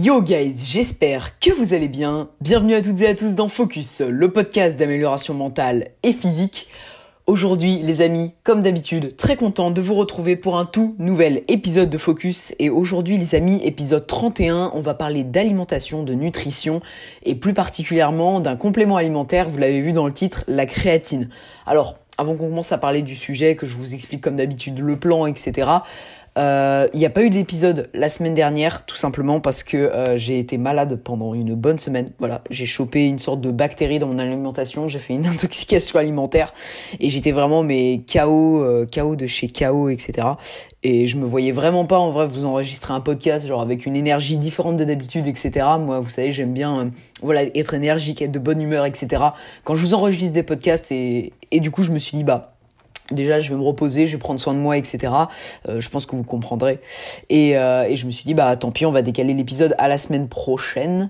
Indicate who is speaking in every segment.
Speaker 1: Yo guys, j'espère que vous allez bien. Bienvenue à toutes et à tous dans Focus, le podcast d'amélioration mentale et physique. Aujourd'hui les amis, comme d'habitude, très content de vous retrouver pour un tout nouvel épisode de Focus. Et aujourd'hui les amis, épisode 31, on va parler d'alimentation, de nutrition et plus particulièrement d'un complément alimentaire, vous l'avez vu dans le titre, la créatine. Alors, avant qu'on commence à parler du sujet, que je vous explique comme d'habitude le plan, etc., il n'y a pas eu d'épisode la semaine dernière, tout simplement parce que j'ai été malade pendant une bonne semaine. Voilà, j'ai chopé une sorte de bactérie dans mon alimentation, j'ai fait une intoxication alimentaire et j'étais vraiment KO de chez KO, etc. Et je me voyais vraiment pas en vrai vous enregistrer un podcast genre avec une énergie différente de d'habitude, etc. Moi, vous savez, j'aime bien être énergique, être de bonne humeur, etc. Quand je vous enregistre des podcasts et du coup je me suis dit déjà, je vais me reposer, je vais prendre soin de moi, etc. Je pense que vous comprendrez. Et je me suis dit, tant pis, on va décaler l'épisode à la semaine prochaine.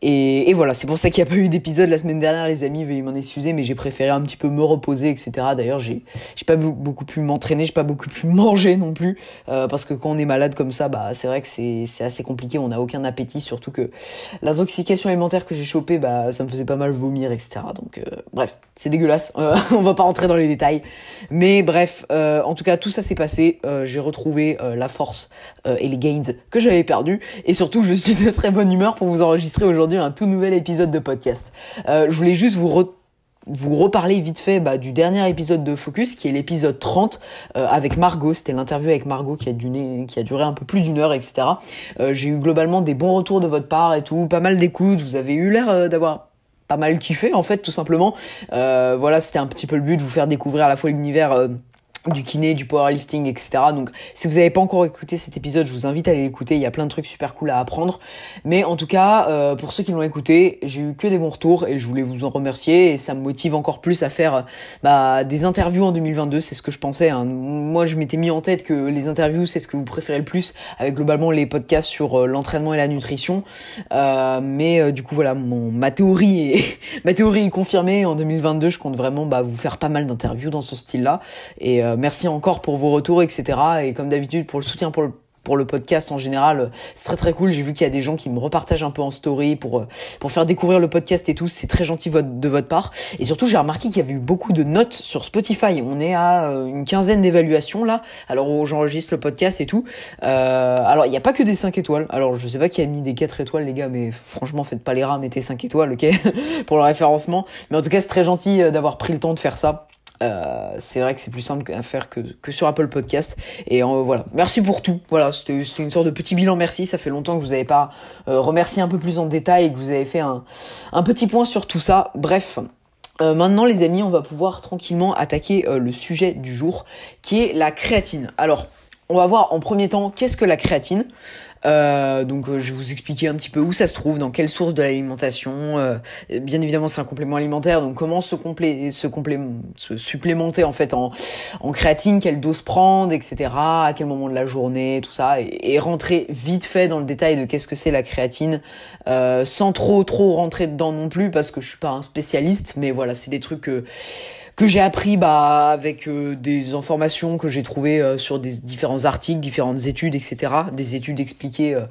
Speaker 1: Et voilà, c'est pour ça qu'il n'y a pas eu d'épisode la semaine dernière, les amis, veuillez m'en excuser, mais j'ai préféré un petit peu me reposer, etc. D'ailleurs, j'ai pas beaucoup pu m'entraîner, j'ai pas beaucoup pu manger non plus, parce que quand on est malade comme ça, c'est vrai que c'est assez compliqué, on n'a aucun appétit, surtout que l'intoxication alimentaire que j'ai chopée, ça me faisait pas mal vomir, etc. Donc, bref, c'est dégueulasse, on va pas rentrer dans les détails. Mais bref, en tout cas, tout ça s'est passé. J'ai retrouvé la force et les gains que j'avais perdus. Et surtout, je suis de très bonne humeur pour vous enregistrer aujourd'hui un tout nouvel épisode de podcast. Je voulais juste vous reparler vite fait du dernier épisode de Focus, qui est l'épisode 30, avec Margot. C'était l'interview avec Margot qui a duré un peu plus d'une heure, etc. J'ai eu globalement des bons retours de votre part et tout, pas mal d'écoutes. Vous avez eu l'air d'avoir pas mal kiffé en fait, tout simplement. Voilà, c'était un petit peu le but, de vous faire découvrir à la fois l'univers du kiné, du powerlifting, etc. Donc, si vous n'avez pas encore écouté cet épisode, je vous invite à aller l'écouter. Il y a plein de trucs super cool à apprendre. Mais en tout cas, pour ceux qui l'ont écouté, j'ai eu que des bons retours et je voulais vous en remercier. Et ça me motive encore plus à faire des interviews en 2022. C'est ce que je pensais, hein. Moi, je m'étais mis en tête que les interviews, c'est ce que vous préférez le plus, avec globalement les podcasts sur l'entraînement et la nutrition. Mais du coup, voilà, ma théorie est confirmée. En 2022, je compte vraiment vous faire pas mal d'interviews dans ce style-là. Et merci encore pour vos retours, etc. Et comme d'habitude, pour le soutien pour le podcast en général, c'est très très cool. J'ai vu qu'il y a des gens qui me repartagent un peu en story pour faire découvrir le podcast et tout. C'est très gentil de votre part. Et surtout, j'ai remarqué qu'il y avait eu beaucoup de notes sur Spotify. On est à une quinzaine d'évaluations là. Alors où j'enregistre le podcast et tout. Alors il n'y a pas que des 5 étoiles. Alors je sais pas qui a mis des 4 étoiles les gars, mais franchement faites pas les rats, mettez 5 étoiles, ok, pour le référencement. Mais en tout cas, c'est très gentil d'avoir pris le temps de faire ça. C'est vrai que c'est plus simple à faire que sur Apple Podcast. Et voilà, merci pour tout. Voilà, c'était une sorte de petit bilan merci. Ça fait longtemps que je vous avais pas remercié un peu plus en détail et que vous avez fait un petit point sur tout ça. Bref, maintenant les amis, on va pouvoir tranquillement attaquer le sujet du jour, qui est la créatine. Alors, on va voir en premier temps qu'est-ce que la créatine. Donc je vais vous expliquer un petit peu où ça se trouve, dans quelle source de l'alimentation. Bien évidemment, c'est un complément alimentaire, donc comment se supplémenter en fait en créatine, quelle dose prendre, etc. À quel moment de la journée, tout ça, et rentrer vite fait dans le détail de qu'est-ce que c'est la créatine, sans trop rentrer dedans non plus parce que je suis pas un spécialiste, mais voilà, c'est des trucs que j'ai appris avec des informations que j'ai trouvées sur des différents articles, différentes études, etc. Des études expliquées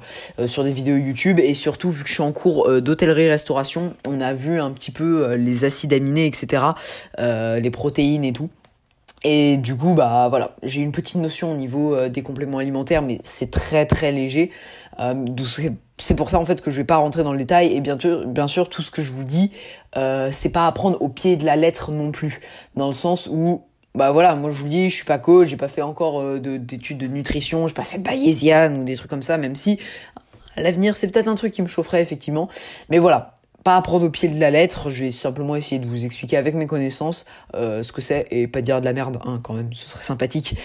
Speaker 1: sur des vidéos YouTube. Et surtout, vu que je suis en cours d'hôtellerie-restauration, on a vu un petit peu les acides aminés, etc. Les protéines et tout. Et du coup, voilà, j'ai une petite notion au niveau des compléments alimentaires, mais c'est très très léger. C'est pour ça en fait que je vais pas rentrer dans le détail. Et bien sûr, tout ce que je vous dis, c'est pas à prendre au pied de la lettre non plus, dans le sens où voilà, moi je vous dis, je suis pas coach, j'ai pas fait encore d'études de nutrition, j'ai pas fait Bayesian ou des trucs comme ça, même si à l'avenir c'est peut-être un truc qui me chaufferait effectivement. Mais voilà, pas à prendre au pied de la lettre, je vais simplement essayer de vous expliquer avec mes connaissances ce que c'est et pas dire de la merde, hein, quand même, ce serait sympathique.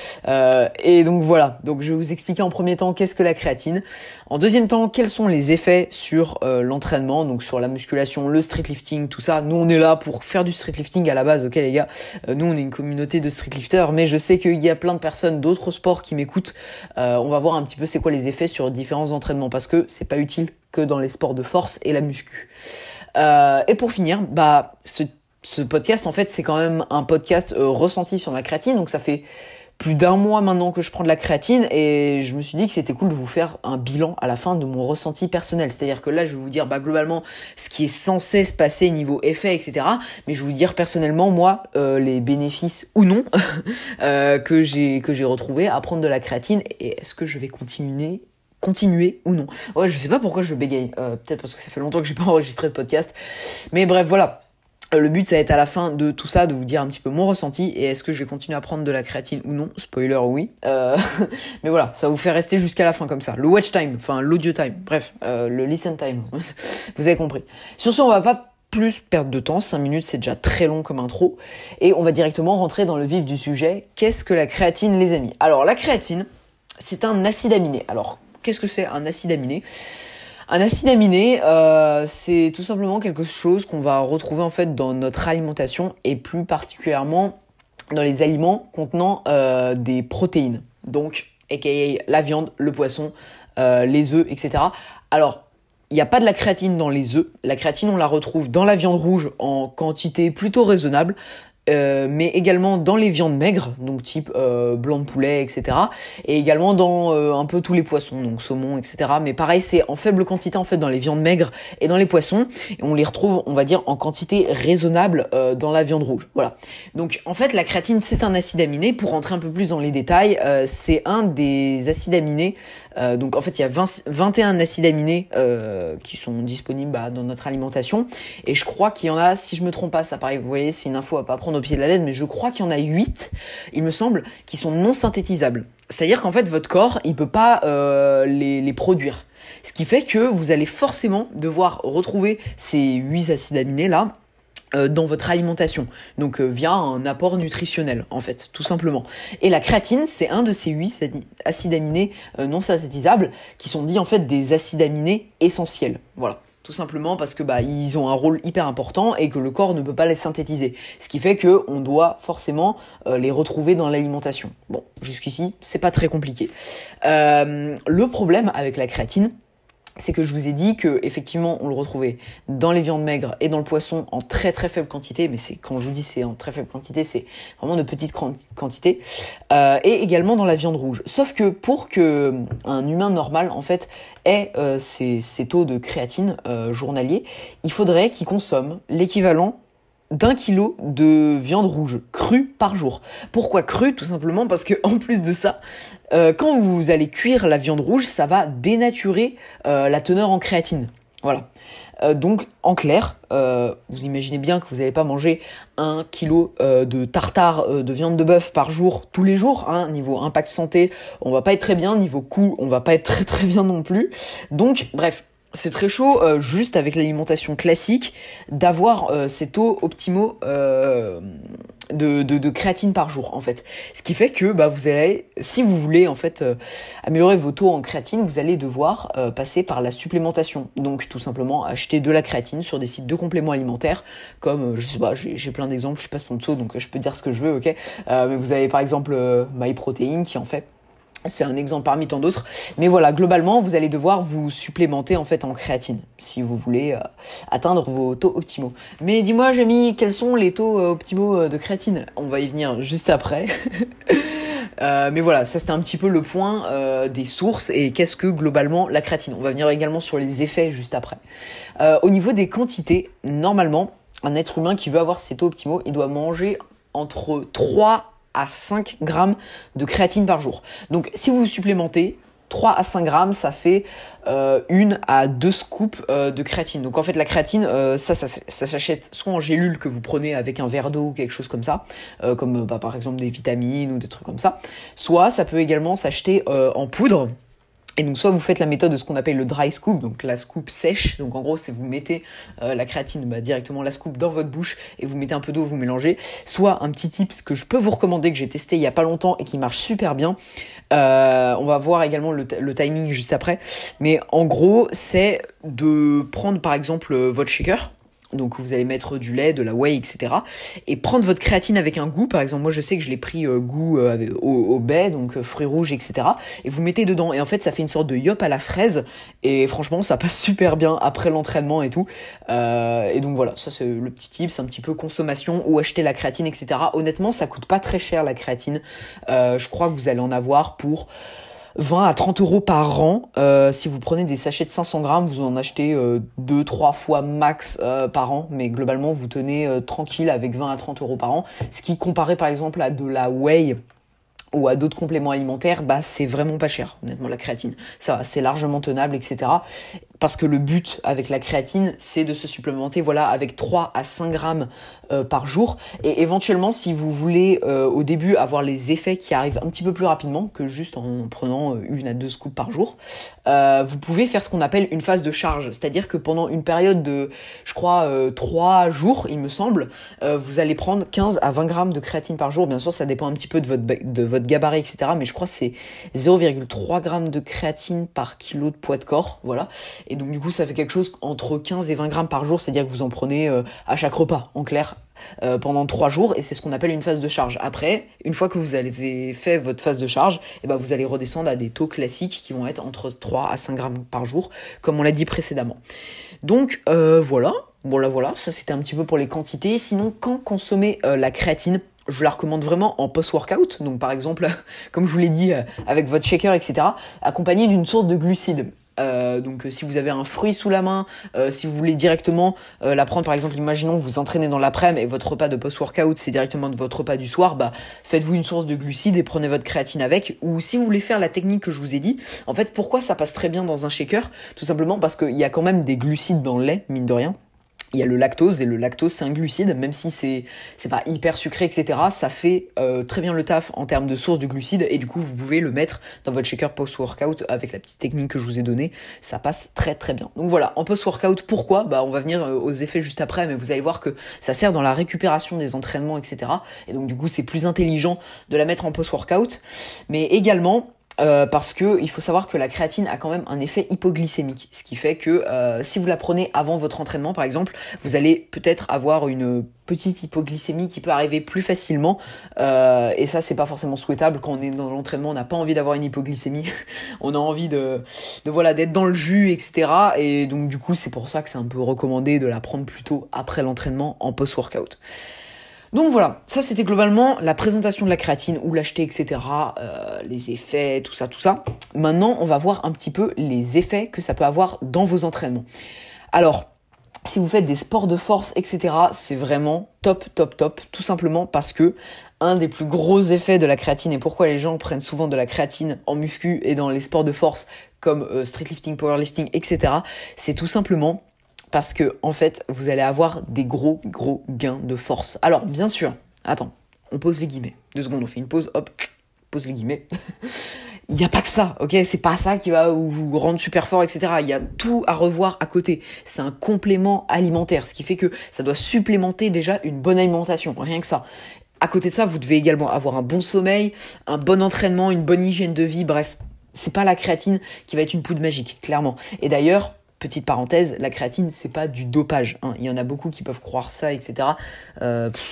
Speaker 1: Et donc voilà, donc je vais vous expliquer en premier temps qu'est-ce que la créatine. En deuxième temps, quels sont les effets sur l'entraînement, donc sur la musculation, le streetlifting, tout ça. Nous on est là pour faire du streetlifting à la base, ok les gars. Nous on est une communauté de streetlifters, mais je sais qu'il y a plein de personnes d'autres sports qui m'écoutent. On va voir un petit peu c'est quoi les effets sur différents entraînements, parce que c'est pas utile que dans les sports de force et la muscu. Et pour finir, ce podcast en fait c'est quand même un podcast ressenti sur ma créatine, donc ça fait plus d'un mois maintenant que je prends de la créatine et je me suis dit que c'était cool de vous faire un bilan à la fin de mon ressenti personnel. C'est-à-dire que là, je vais vous dire globalement ce qui est censé se passer niveau effet, etc. Mais je vais vous dire personnellement, moi, les bénéfices ou non que j'ai retrouvé à prendre de la créatine et est-ce que je vais continuer ou non. Ouais, je sais pas pourquoi je bégaye. Peut-être parce que ça fait longtemps que j'ai pas enregistré de podcast. Mais bref, voilà. Le but, ça va être à la fin de tout ça, de vous dire un petit peu mon ressenti et est-ce que je vais continuer à prendre de la créatine ou non. Spoiler, oui. Mais voilà, ça va vous faire rester jusqu'à la fin comme ça. Le watch time, enfin l'audio time, bref, le listen time. Vous avez compris. Sur ce, on va pas plus perdre de temps. 5 minutes, c'est déjà très long comme intro. Et on va directement rentrer dans le vif du sujet. Qu'est-ce que la créatine, les amis? Alors, la créatine, c'est un acide aminé. Alors, qu'est-ce que c'est un acide aminé? Un acide aminé, c'est tout simplement quelque chose qu'on va retrouver en fait dans notre alimentation et plus particulièrement dans les aliments contenant des protéines. Donc, aka la viande, le poisson, les œufs, etc. Alors, il n'y a pas de la créatine dans les œufs. La créatine, on la retrouve dans la viande rouge en quantité plutôt raisonnable. Mais également dans les viandes maigres, donc type blanc de poulet, etc. Et également dans un peu tous les poissons, donc saumon, etc. Mais pareil, c'est en faible quantité en fait dans les viandes maigres et dans les poissons. Et on les retrouve, on va dire, en quantité raisonnable dans la viande rouge. Voilà. Donc en fait, la créatine, c'est un acide aminé. Pour rentrer un peu plus dans les détails, c'est un des acides aminés. Donc en fait, il y a 21 acides aminés qui sont disponibles dans notre alimentation. Et je crois qu'il y en a, si je me trompe pas, ça pareil, vous voyez, c'est une info à pas prendre au pied de la lettre, mais je crois qu'il y en a 8, il me semble, qui sont non synthétisables. C'est-à-dire qu'en fait, votre corps, il peut pas les produire. Ce qui fait que vous allez forcément devoir retrouver ces 8 acides aminés-là dans votre alimentation, donc via un apport nutritionnel en fait, tout simplement. Et la créatine, c'est un de ces 8 acides aminés non synthétisables qui sont dits en fait des acides aminés essentiels. Voilà. Tout simplement parce que ils ont un rôle hyper important et que le corps ne peut pas les synthétiser. Ce qui fait que on doit forcément les retrouver dans l'alimentation. Bon, jusqu'ici, c'est pas très compliqué. Le problème avec la créatine, c'est que je vous ai dit que effectivement on le retrouvait dans les viandes maigres et dans le poisson en très très faible quantité, mais c'est quand je vous dis c'est en très faible quantité, c'est vraiment de petites quantités, et également dans la viande rouge. Sauf que pour que un humain normal en fait ait ces taux de créatine journaliers, il faudrait qu'il consomme l'équivalent d'1 kilo de viande rouge crue par jour. Pourquoi crue? Tout simplement parce que en plus de ça, quand vous allez cuire la viande rouge, ça va dénaturer la teneur en créatine. Voilà. Donc en clair, vous imaginez bien que vous n'allez pas manger 1 kilo de tartare de viande de bœuf par jour, tous les jours. Hein. Niveau impact santé, on va pas être très bien. Niveau coût, on va pas être très très bien non plus. Donc bref. C'est très chaud, juste avec l'alimentation classique, d'avoir ces taux optimaux de créatine par jour, en fait. Ce qui fait que vous allez, si vous voulez en fait améliorer vos taux en créatine, vous allez devoir passer par la supplémentation. Donc tout simplement acheter de la créatine sur des sites de compléments alimentaires, comme je sais pas, j'ai plein d'exemples, je suis pas sponsor donc je peux dire ce que je veux, ok. Mais vous avez par exemple MyProtein qui en fait. C'est un exemple parmi tant d'autres. Mais voilà, globalement, vous allez devoir vous supplémenter en fait en créatine si vous voulez atteindre vos taux optimaux. Mais dis-moi, Jamie, quels sont les taux optimaux de créatine? On va y venir juste après. Mais voilà, ça c'était un petit peu le point des sources et qu'est-ce que globalement la créatine. On va venir également sur les effets juste après. Au niveau des quantités, normalement, un être humain qui veut avoir ses taux optimaux, il doit manger entre 3 à 5 grammes de créatine par jour. Donc si vous vous supplémentez, 3 à 5 grammes, ça fait 1 à 2 scoops de créatine. Donc en fait la créatine, ça s'achète soit en gélule que vous prenez avec un verre d'eau ou quelque chose comme ça, comme par exemple des vitamines ou des trucs comme ça, soit ça peut également s'acheter en poudre. Et donc soit vous faites la méthode de ce qu'on appelle le dry scoop, donc la scoop sèche, donc en gros c'est vous mettez la créatine, directement la scoop dans votre bouche et vous mettez un peu d'eau, vous mélangez, soit un petit tips que je peux vous recommander, que j'ai testé il y a pas longtemps et qui marche super bien, on va voir également le timing juste après, mais en gros c'est de prendre par exemple votre shaker, Donc vous allez mettre du lait, de la whey, etc. Et prendre votre créatine avec un goût. Par exemple, moi je sais que je l'ai pris goût au bait, donc fruits rouges, etc. Et vous mettez dedans. Et en fait, ça fait une sorte de yop à la fraise. Et franchement, ça passe super bien après l'entraînement et tout. Et donc voilà, ça c'est le petit tip. C'est un petit peu consommation ou acheter la créatine, etc. Honnêtement, ça coûte pas très cher la créatine. Je crois que vous allez en avoir pour 20 à 30 euros par an. Si vous prenez des sachets de 500 grammes, vous en achetez 2-3 fois max par an. Mais globalement, vous tenez tranquille avec 20 à 30 euros par an. Ce qui, comparé par exemple à de la whey ou à d'autres compléments alimentaires, bah c'est vraiment pas cher, honnêtement, la créatine. Ça, c'est largement tenable, etc. Parce que le but avec la créatine, c'est de se supplémenter avec 3 à 5 grammes par jour. Et éventuellement, si vous voulez au début avoir les effets qui arrivent un petit peu plus rapidement que juste en prenant 1 à 2 scoops par jour, vous pouvez faire ce qu'on appelle une phase de charge. C'est-à-dire que pendant une période de, je crois, 3 jours, il me semble, vous allez prendre 15 à 20 grammes de créatine par jour. Bien sûr, ça dépend un petit peu de votre gabarit, etc. Mais je crois que c'est 0,3 grammes de créatine par kilo de poids de corps. Voilà. Et donc du coup, ça fait quelque chose entre 15 et 20 grammes par jour, c'est-à-dire que vous en prenez à chaque repas, en clair, pendant 3 jours, et c'est ce qu'on appelle une phase de charge. Après, une fois que vous avez fait votre phase de charge, vous allez redescendre à des taux classiques qui vont être entre 3 à 5 grammes par jour, comme on l'a dit précédemment. Donc voilà, ça c'était un petit peu pour les quantités. Sinon, quand consommer la créatine, je vous la recommande vraiment en post-workout. Donc par exemple, comme je vous l'ai dit, avec votre shaker, etc., accompagné d'une source de glucides. Donc si vous avez un fruit sous la main, si vous voulez directement la prendre, par exemple, imaginons vous entraînez dans l'après-midi et votre repas de post-workout c'est directement de votre repas du soir, faites-vous une source de glucides et prenez votre créatine avec. Ou si vous voulez faire la technique que je vous ai dit, en fait pourquoi ça passe très bien dans un shaker? Tout simplement parce qu'il y a quand même des glucides dans le lait, mine de rien. Il y a le lactose, et le lactose c'est un glucide, même si c'est pas hyper sucré, etc. Ça fait très bien le taf en termes de source de glucides, et du coup vous pouvez le mettre dans votre shaker post-workout avec la petite technique que je vous ai donnée. Ça passe très très bien. Donc voilà, en post-workout, pourquoi? On va venir aux effets juste après, mais vous allez voir que ça sert dans la récupération des entraînements, etc. Et donc du coup c'est plus intelligent de la mettre en post-workout, mais également parce que il faut savoir que la créatine a quand même un effet hypoglycémique, ce qui fait que si vous la prenez avant votre entraînement par exemple, vous allez peut-être avoir une petite hypoglycémie qui peut arriver plus facilement, et ça c'est pas forcément souhaitable. Quand on est dans l'entraînement, on n'a pas envie d'avoir une hypoglycémie. On a envie de d'être dans le jus, etc. Et donc du coup c'est pour ça que c'est un peu recommandé de la prendre plutôt après l'entraînement en post-workout. Donc voilà, ça c'était globalement la présentation de la créatine, où l'acheter, etc., les effets, tout ça. Maintenant, on va voir un petit peu les effets que ça peut avoir dans vos entraînements. Alors, si vous faites des sports de force, etc., c'est vraiment top, tout simplement parce que un des plus gros effets de la créatine, et pourquoi les gens prennent souvent de la créatine en muscu et dans les sports de force comme streetlifting, powerlifting, etc., c'est tout simplement parce que, en fait, vous allez avoir des gros gains de force. Alors, bien sûr, attends, on pose les guillemets. 2 secondes, on fait une pause, hop, pose les guillemets. Il n'y a pas que ça, ok? C'est pas ça qui va vous rendre super fort, etc. Il y a tout à revoir à côté. C'est un complément alimentaire, ce qui fait que ça doit supplémenter déjà une bonne alimentation, rien que ça. À côté de ça, vous devez également avoir un bon sommeil, un bon entraînement, une bonne hygiène de vie, bref. C'est pas la créatine qui va être une poudre magique, clairement. Et d'ailleurs, petite parenthèse, la créatine, c'est pas du dopage, hein. Il y en a beaucoup qui peuvent croire ça, etc.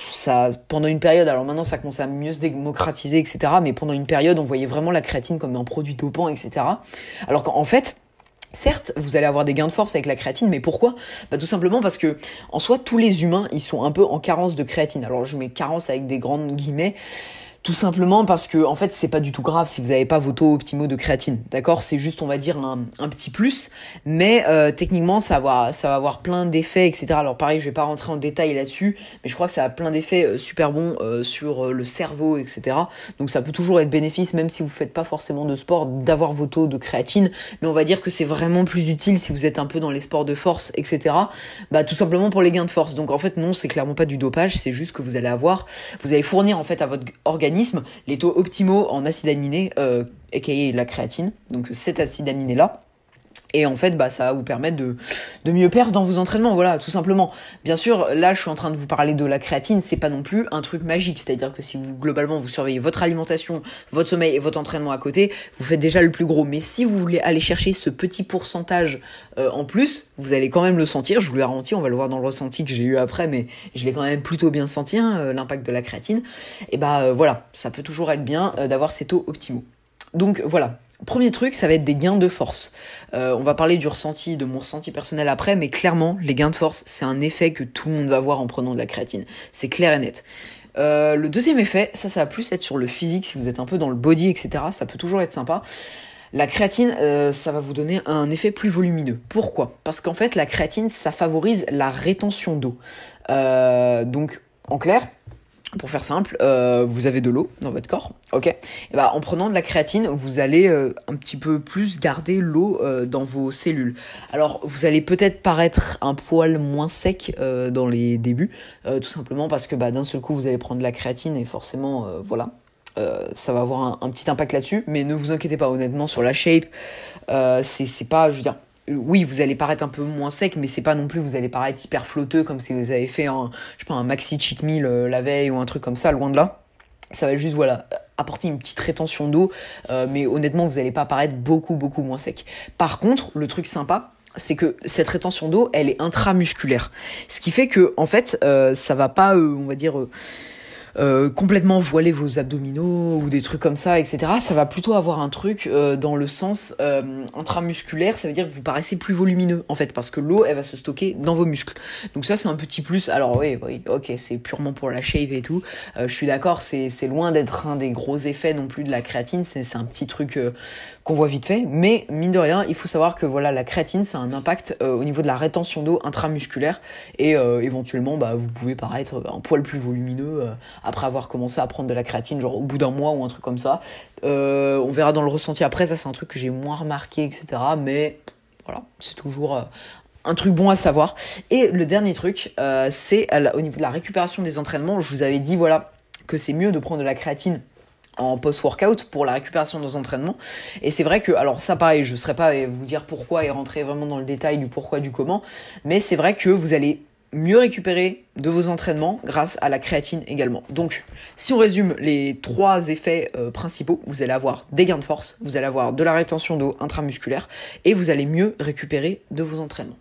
Speaker 1: Ça, pendant une période, alors maintenant ça commence à mieux se démocratiser, etc. Mais pendant une période, on voyait vraiment la créatine comme un produit dopant, etc. Alors qu'en fait, certes, vous allez avoir des gains de force avec la créatine, mais pourquoi? Tout simplement parce que, en soi, tous les humains, ils sont un peu en carence de créatine. Alors je mets carence avec des grandes guillemets. Tout simplement parce que, en fait, c'est pas du tout grave si vous n'avez pas vos taux optimaux de créatine, d'accord? C'est juste, on va dire, un petit plus, mais techniquement, ça va avoir plein d'effets, etc. Alors pareil, je vais pas rentrer en détail là-dessus, mais je crois que ça a plein d'effets super bons sur le cerveau, etc. Donc ça peut toujours être bénéfice, même si vous faites pas forcément de sport, d'avoir vos taux de créatine, mais on va dire que c'est vraiment plus utile si vous êtes un peu dans les sports de force, etc. Tout simplement pour les gains de force. Donc en fait, non, c'est clairement pas du dopage, c'est juste que vous allez fournir en fait à votre organisme les taux optimaux en acides aminés, aka la créatine, donc cet acide aminé là. Et en fait, ça va vous permettre de mieux perdre dans vos entraînements, voilà, tout simplement. Bien sûr, là, je suis en train de vous parler de la créatine, c'est pas non plus un truc magique. C'est-à-dire que si globalement, vous surveillez votre alimentation, votre sommeil et votre entraînement à côté, vous faites déjà le plus gros. Mais si vous voulez aller chercher ce petit pourcentage en plus, vous allez quand même le sentir. Je vous l'ai garanti, on va le voir dans le ressenti que j'ai eu après, mais je l'ai quand même plutôt bien senti, l'impact de la créatine. Et voilà, ça peut toujours être bien d'avoir ces taux optimaux. Donc voilà. Premier truc, ça va être des gains de force. On va parler de mon ressenti personnel après, mais clairement, les gains de force, c'est un effet que tout le monde va voir en prenant de la créatine. C'est clair et net. Le deuxième effet, ça va plus être sur le physique, si vous êtes un peu dans le body, etc. Ça peut toujours être sympa. La créatine, ça va vous donner un effet plus volumineux. Pourquoi ? Parce qu'en fait, la créatine, ça favorise la rétention d'eau. Donc, en clair, pour faire simple, vous avez de l'eau dans votre corps, ok ? Et en prenant de la créatine, vous allez un petit peu plus garder l'eau dans vos cellules. Alors, vous allez peut-être paraître un poil moins sec dans les débuts, tout simplement parce que d'un seul coup, vous allez prendre de la créatine et forcément, voilà. Ça va avoir un petit impact là-dessus, mais ne vous inquiétez pas, honnêtement, sur la shape, c'est pas, je veux dire, oui, vous allez paraître un peu moins sec, mais c'est pas non plus, vous allez paraître hyper flotteux, comme si vous avez fait un maxi cheat meal la veille ou un truc comme ça, loin de là. Ça va juste, voilà, apporter une petite rétention d'eau, mais honnêtement, vous allez pas paraître beaucoup moins sec. Par contre, le truc sympa, c'est que cette rétention d'eau, elle est intramusculaire. Ce qui fait que, en fait, ça va pas, on va dire... complètement voiler vos abdominaux ou des trucs comme ça, etc. Ça va plutôt avoir un truc dans le sens intramusculaire, ça veut dire que vous paraissez plus volumineux en fait, parce que l'eau elle va se stocker dans vos muscles. Donc ça c'est un petit plus. Alors oui, ok, c'est purement pour la shape et tout. Je suis d'accord, c'est loin d'être un des gros effets non plus de la créatine, c'est un petit truc qu'on voit vite fait, mais mine de rien, il faut savoir que voilà, la créatine ça a un impact au niveau de la rétention d'eau intramusculaire et éventuellement vous pouvez paraître un poil plus volumineux après avoir commencé à prendre de la créatine, genre au bout d'un mois ou un truc comme ça. On verra dans le ressenti après, ça c'est un truc que j'ai moins remarqué, etc. Mais voilà, c'est toujours un truc bon à savoir. Et le dernier truc, c'est au niveau de la récupération des entraînements. Je vous avais dit voilà que c'est mieux de prendre de la créatine en post-workout pour la récupération de nos entraînements. Et c'est vrai que, alors ça pareil, je ne saurais pas vous dire pourquoi et rentrer vraiment dans le détail du pourquoi, du comment, mais c'est vrai que vous allez mieux récupérer de vos entraînements grâce à la créatine également. Donc, si on résume les 3 effets principaux, vous allez avoir des gains de force, vous allez avoir de la rétention d'eau intramusculaire et vous allez mieux récupérer de vos entraînements.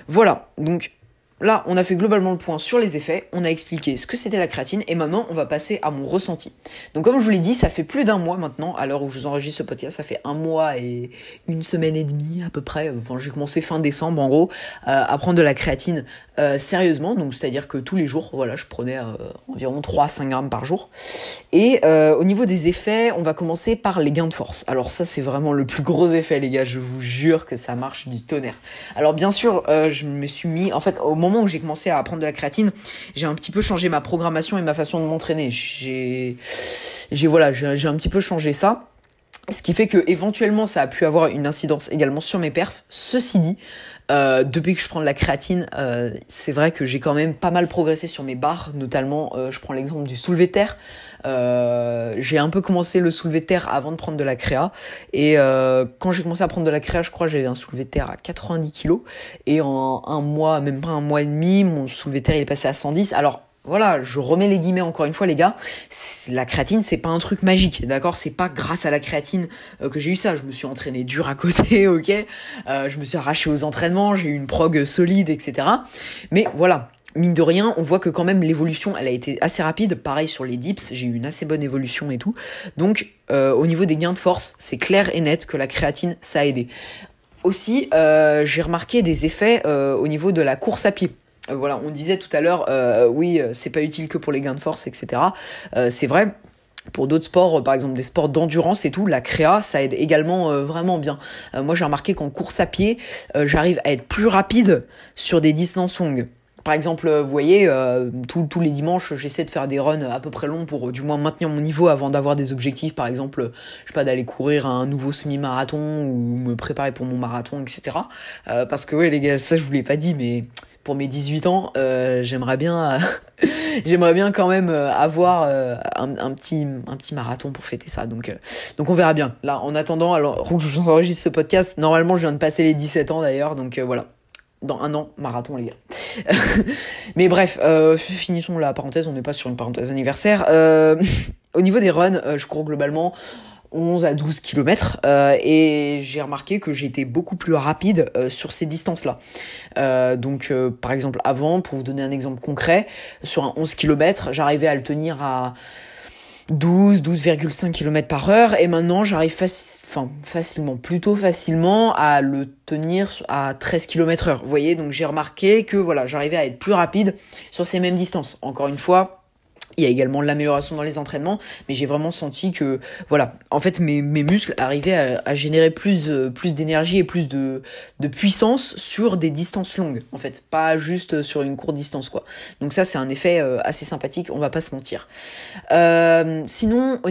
Speaker 1: Voilà, donc là, on a fait globalement le point sur les effets, on a expliqué ce que c'était la créatine et maintenant, on va passer à mon ressenti. Donc comme je vous l'ai dit, ça fait plus d'1 mois maintenant, à l'heure où je vous enregistre ce podcast, ça fait 1 mois et 1 semaine et demie à peu près, enfin j'ai commencé fin décembre en gros, à prendre de la créatine sérieusement, donc c'est-à-dire que tous les jours, voilà, je prenais environ 3-5 grammes par jour. Et au niveau des effets, on va commencer par les gains de force. Alors ça, c'est vraiment le plus gros effet, les gars, je vous jure que ça marche du tonnerre. Alors bien sûr, je me suis mis, en fait, au moment où j'ai commencé à prendre de la créatine, j'ai un petit peu changé ma programmation et ma façon de m'entraîner. J'ai un petit peu changé ça. Ce qui fait que éventuellement ça a pu avoir une incidence également sur mes perfs. Ceci dit, depuis que je prends de la créatine, c'est vrai que j'ai quand même pas mal progressé sur mes barres, notamment je prends l'exemple du soulevé de terre. J'ai un peu commencé le soulevé de terre avant de prendre de la créa et quand j'ai commencé à prendre de la créa, je crois que j'avais un soulevé de terre à 90 kilos et en 1 mois, même pas 1 mois et demi, mon soulevé de terre il est passé à 110. Alors voilà, je remets les guillemets encore une fois les gars, la créatine c'est pas un truc magique, d'accord, c'est pas grâce à la créatine que j'ai eu ça, je me suis entraîné dur à côté, ok, je me suis arraché aux entraînements, j'ai eu une prog solide, etc. Mais voilà, mine de rien, on voit que quand même l'évolution elle a été assez rapide, pareil sur les dips, j'ai eu une assez bonne évolution et tout, donc au niveau des gains de force, c'est clair et net que la créatine ça a aidé. Aussi, j'ai remarqué des effets au niveau de la course à pied. Voilà, on disait tout à l'heure, oui, c'est pas utile que pour les gains de force, etc. C'est vrai. Pour d'autres sports, par exemple des sports d'endurance et tout, la créa, ça aide également vraiment bien. Moi, j'ai remarqué qu'en course à pied, j'arrive à être plus rapide sur des distances longues. Par exemple, vous voyez, tous les dimanches, j'essaie de faire des runs à peu près longs pour du moins maintenir mon niveau avant d'avoir des objectifs. Par exemple, je sais pas, d'aller courir un nouveau semi-marathon ou me préparer pour mon marathon, etc. Parce que ouais, les gars, ça je vous l'ai pas dit, mais pour mes 18 ans, j'aimerais bien j'aimerais bien quand même avoir un petit marathon pour fêter ça. Donc on verra bien. Là, en attendant, alors je vous enregistre ce podcast, normalement je viens de passer les 17 ans d'ailleurs, donc voilà. Dans un an, marathon les gars. Mais bref, finissons la parenthèse, on n'est pas sur une parenthèse anniversaire. Au niveau des runs, je cours globalement 11 à 12 km et j'ai remarqué que j'étais beaucoup plus rapide sur ces distances-là. Donc par exemple avant, pour vous donner un exemple concret, sur un 11 km, j'arrivais à le tenir à 12,5 km par heure et maintenant j'arrive plutôt facilement à le tenir à 13 km heure. Vous voyez, donc j'ai remarqué que voilà, j'arrivais à être plus rapide sur ces mêmes distances. Encore une fois, il y a également l'amélioration dans les entraînements, mais j'ai vraiment senti que, voilà, en fait, mes muscles arrivaient à générer plus d'énergie et plus de puissance sur des distances longues, en fait, pas juste sur une courte distance, quoi. Donc ça, c'est un effet assez sympathique, on va pas se mentir. Sinon,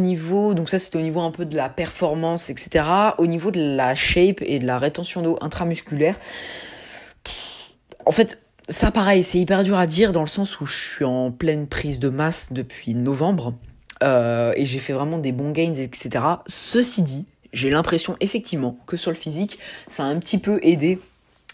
Speaker 1: donc ça, c'était au niveau un peu de la performance, etc. Au niveau de la shape et de la rétention d'eau intramusculaire, en fait, ça, pareil, c'est hyper dur à dire dans le sens où je suis en pleine prise de masse depuis novembre et j'ai fait vraiment des bons gains, etc. Ceci dit, j'ai l'impression effectivement que sur le physique, ça a un petit peu aidé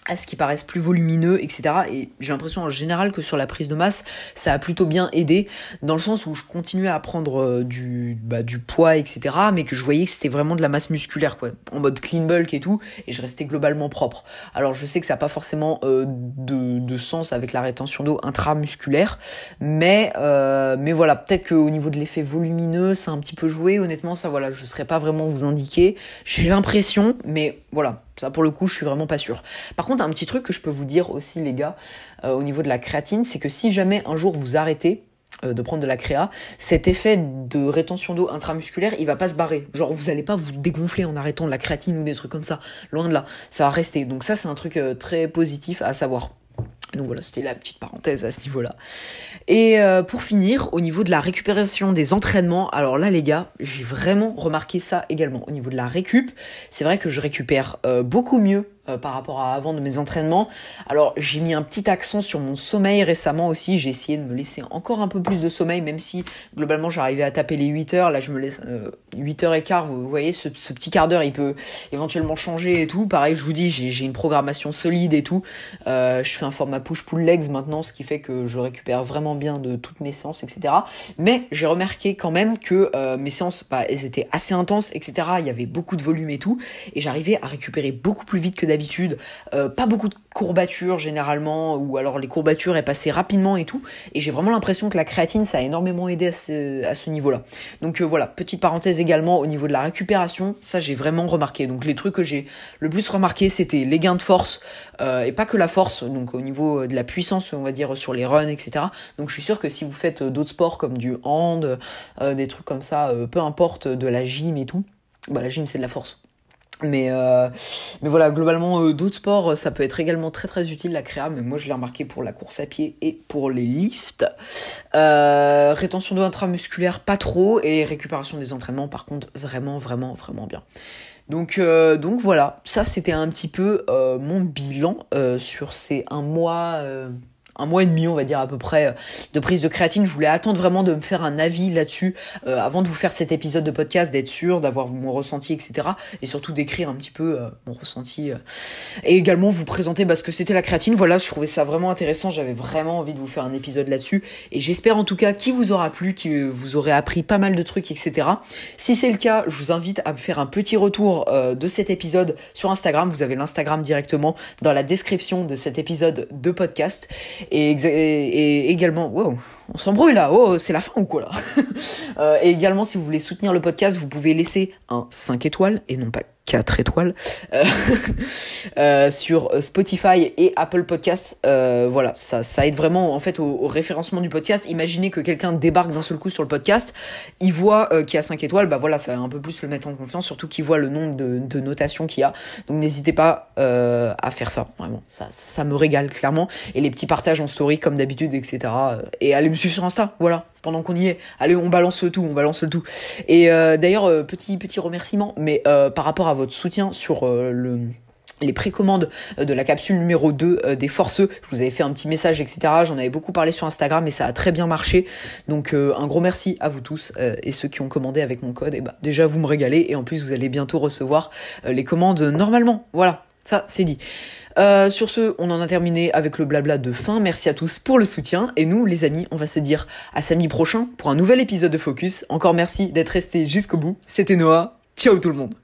Speaker 1: à ce qui paraisse plus volumineux, etc. Et j'ai l'impression en général que sur la prise de masse, ça a plutôt bien aidé, dans le sens où je continuais à prendre du poids, etc. Mais que je voyais que c'était vraiment de la masse musculaire, quoi, en mode clean bulk et tout, et je restais globalement propre. Alors je sais que ça n'a pas forcément de sens avec la rétention d'eau intramusculaire, mais voilà, peut-être qu'au niveau de l'effet volumineux, ça a un petit peu joué. Honnêtement, ça, voilà, je ne saurais pas vraiment vous indiquer. J'ai l'impression, mais voilà. Ça, pour le coup, je suis vraiment pas sûre. Par contre, un petit truc que je peux vous dire aussi, les gars, au niveau de la créatine, c'est que si jamais un jour vous arrêtez de prendre de la créa, cet effet de rétention d'eau intramusculaire, il va pas se barrer. Genre, vous allez pas vous dégonfler en arrêtant de la créatine ou des trucs comme ça. Loin de là. Ça va rester. Donc ça, c'est un truc très positif à savoir. Donc voilà, c'était la petite parenthèse à ce niveau-là. Et pour finir, au niveau de la récupération des entraînements, alors là les gars, j'ai vraiment remarqué ça également. Au niveau de la récup, c'est vrai que je récupère beaucoup mieux par rapport à avant de mes entraînements. Alors j'ai mis un petit accent sur mon sommeil récemment aussi, j'ai essayé de me laisser encore un peu plus de sommeil, même si globalement j'arrivais à taper les 8 heures, là je me laisse 8h15, vous voyez, ce petit quart d'heure il peut éventuellement changer et tout. Pareil, je vous dis, j'ai une programmation solide et tout, je fais un format push-pull legs maintenant, ce qui fait que je récupère vraiment bien de toutes mes séances, etc. Mais j'ai remarqué quand même que mes séances, elles étaient assez intenses, etc. Il y avait beaucoup de volume et tout, et j'arrivais à récupérer beaucoup plus vite que d'habitude. Pas beaucoup de courbatures généralement, ou alors les courbatures elles passaient rapidement et tout, et j'ai vraiment l'impression que la créatine ça a énormément aidé à ce niveau-là. Donc voilà, petite parenthèse également au niveau de la récupération, ça j'ai vraiment remarqué. Donc les trucs que j'ai le plus remarqué, c'était les gains de force, et pas que la force, donc au niveau de la puissance, on va dire sur les runs, etc. Donc je suis sûr que si vous faites d'autres sports comme du hand, des trucs comme ça, peu importe, de la gym et tout, la gym c'est de la force. Mais voilà, globalement, d'autres sports, ça peut être également très très utile, la créa, mais moi je l'ai remarqué pour la course à pied et pour les lifts. Rétention d'eau intramusculaire, pas trop, et récupération des entraînements, par contre, vraiment, vraiment, vraiment bien. Donc voilà, ça c'était un petit peu mon bilan sur ces un mois et demi, on va dire à peu près, de prise de créatine. Je voulais attendre vraiment de me faire un avis là-dessus avant de vous faire cet épisode de podcast, d'être sûr, d'avoir mon ressenti, etc. Et surtout d'écrire un petit peu mon ressenti et également vous présenter ce que c'était la créatine. Voilà, je trouvais ça vraiment intéressant, j'avais vraiment envie de vous faire un épisode là-dessus, et j'espère en tout cas qu'il vous aura plu, que vous aurez appris pas mal de trucs, etc. Si c'est le cas, je vous invite à me faire un petit retour de cet épisode sur Instagram. Vous avez l'Instagram directement dans la description de cet épisode de podcast. Et également, wow, on s'embrouille là, oh, c'est la fin ou quoi là. Et également, si vous voulez soutenir le podcast, vous pouvez laisser un 5 étoiles et non pas 4 étoiles sur Spotify et Apple Podcasts. Voilà, ça aide vraiment en fait au référencement du podcast. Imaginez que quelqu'un débarque d'un seul coup sur le podcast, il voit qu'il y a 5 étoiles, voilà, ça va un peu plus le mettre en confiance, surtout qu'il voit le nombre de notations qu'il y a. Donc n'hésitez pas à faire ça, vraiment, ça me régale clairement. Et les petits partages en story comme d'habitude, etc. Et allez me suivre sur Insta, voilà, pendant qu'on y est. Allez, on balance le tout. Et d'ailleurs, petit remerciement, mais par rapport à votre soutien sur les précommandes de la capsule numéro 2 des forceux. Je vous avais fait un petit message, etc. J'en avais beaucoup parlé sur Instagram et ça a très bien marché. Donc un gros merci à vous tous et ceux qui ont commandé avec mon code. Et bah déjà vous me régalez et en plus vous allez bientôt recevoir les commandes normalement. Voilà, ça c'est dit. Sur ce, on en a terminé avec le blabla de fin. Merci à tous pour le soutien. Et nous, les amis, on va se dire à samedi prochain pour un nouvel épisode de Focus. Encore merci d'être restés jusqu'au bout. C'était Noah. Ciao tout le monde.